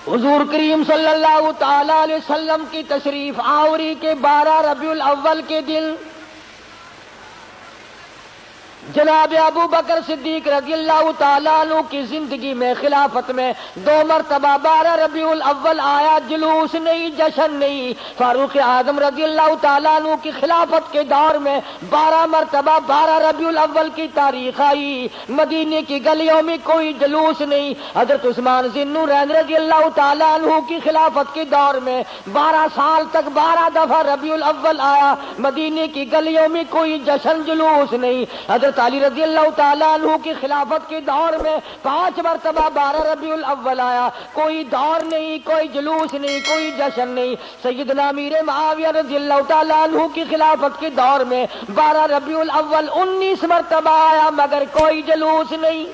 حضور کریم صلی اللہ تعالی علیہ وسلم کی تشریف آوری کے 12 ربیع الاول کے دن جناب ابو بکر صدیق رضی اللہ تعالیٰ عنہ کی زندگی میں خلافت میں 2 مرتبہ 12 ربیع الاول آیا، جلوس نہیں، جشن نہیں۔ فاروق اعظم رضی اللہ تعالیٰ عنہ کی خلافت کے دور میں 12 مرتبہ 12 ربیع الاول کی تاریخ آئی، مدینے کی گلیوں میں کوئی جلوس نہیں۔ حضرت عثمان ذی النورین رضی اللہ تعالیٰ عنہ کی خلافت کے دور میں 12 سال تک 12 دفعہ ربیع الاول آیا، مدینے کی گلیوں میں کوئی جشن جلوس نہیں۔ حضرت علی رضی اللہ تعالیٰ عنہ کی خلافت کے دور میں 5 مرتبہ 12 ربیع الاول آیا، کوئی دور نہیں، کوئی جلوس نہیں، کوئی جشن نہیں۔ سیدنا امیر معاویہ رضی اللہ تعالیٰ عنہ کی خلافت کے دور میں 12 ربیع الاول 19 مرتبہ آیا، مگر کوئی جلوس نہیں۔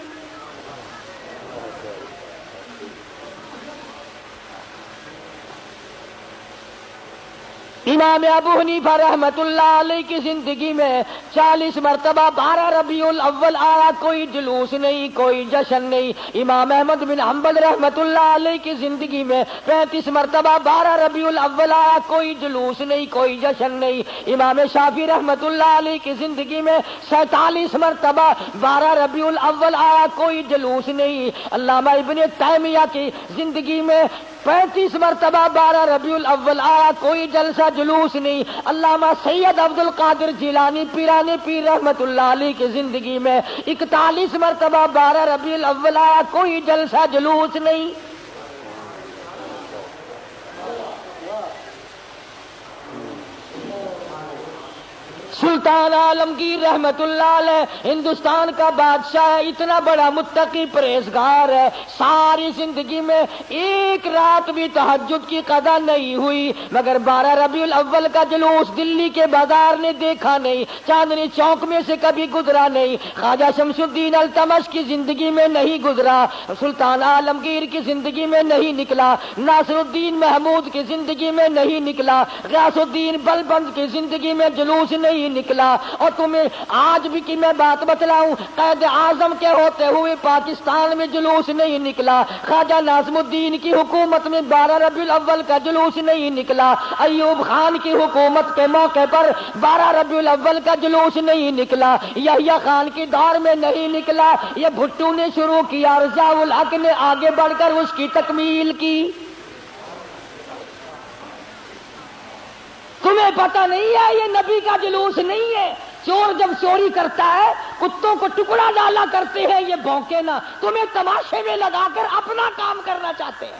امام ابو حنیفہ رحمت اللہ علیہ کی زندگی میں 40 مرتبہ 12 ربیع الاول آیا، کوئی جلوس نہیں، کوئی جشن نہیں۔ امام احمد بن حنبل رحمت اللہ علیہ کی زندگی میں 35 مرتبہ 12 ربیع الاول آیا، کوئی جلوس نہیں، کوئی جشن نہیں۔ امام شافعی رحمت اللہ علیہ کی زندگی میں 47 مرتبہ 12 ربیع الاول آیا، کوئی جلوس نہیں۔ علامہ ابن تیمیہ کی زندگی میں 35 مرتبہ 12 ربیع الاول آیا، کوئی جلسہ جلوس نہیں۔ علامہ سید عبد القادر جیلانی پیران پیر رحمت اللہ علیہ کی زندگی میں 41 مرتبہ 12 ربیع الاول آیا، کوئی جلسہ جلوس نہیں۔ سلطان عالمگیر رحمت اللہ علیہ ہندوستان کا بادشاہ ہے، اتنا بڑا متقی پرہیزگار ہے، ساری زندگی میں ایک رات بھی تہجد کی قضا نہیں ہوئی، مگر 12 ربیع الاول کا جلوس دلی کے بازار نے دیکھا نہیں، چاندنی چوک میں سے کبھی گزرا نہیں، خواجہ شمس الدین التمش کی زندگی میں نہیں گزرا، سلطان عالمگیر کی زندگی میں نہیں نکلا، ناصر الدین محمود کی زندگی میں نہیں نکلا، غیاث الدین بلبند کی زندگی میں جلوس نہیں نکلا۔ اور تمہیں آج بھی کہ میں بات بتلاؤں، قائد اعظم کے ہوتے ہوئے پاکستان میں جلوس نہیں نکلا، خواجہ ناظم الدین کی حکومت میں 12 ربیع الاول کا جلوس نہیں نکلا، ایوب خان کی حکومت کے موقع پر 12 ربیع الاول کا جلوس نہیں نکلا، یحییٰ خان کی دور میں نہیں نکلا، یہ بھٹو نے شروع کیا، رضا الحق نے آگے بڑھ کر اس کی تکمیل کی۔ تمہیں پتہ نہیں ہے یہ نبی کا جلوس نہیں ہے؟ چور جب چوری کرتا ہے کتوں کو ٹکڑا ڈالا کرتے ہیں، یہ بھونکے نہ، تمہیں تماشے میں لگا کر اپنا کام کرنا چاہتے ہیں۔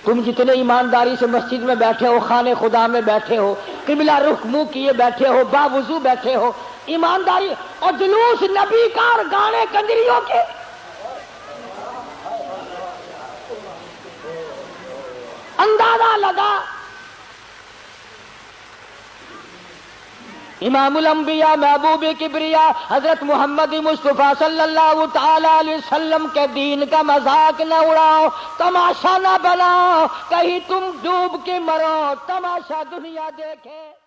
تم جتنے ایمانداری سے مسجد میں بیٹھے ہو، خانے خدا میں بیٹھے ہو، قبلہ رخ منہ کیے بیٹھے ہو، باوضو بیٹھے ہو، ایمانداری، اور جلوس نبی کا اور گانے کنجریوں کے، اندازہ لگا۔ امام الانبیاء محبوب کبریا حضرت محمد مصطفیٰ صلی اللہ تعالی علیہ وسلم کے دین کا مذاق نہ اڑاؤ، تماشا نہ بناؤ، کہیں تم ڈوب کے مرو، تماشا دنیا دیکھے۔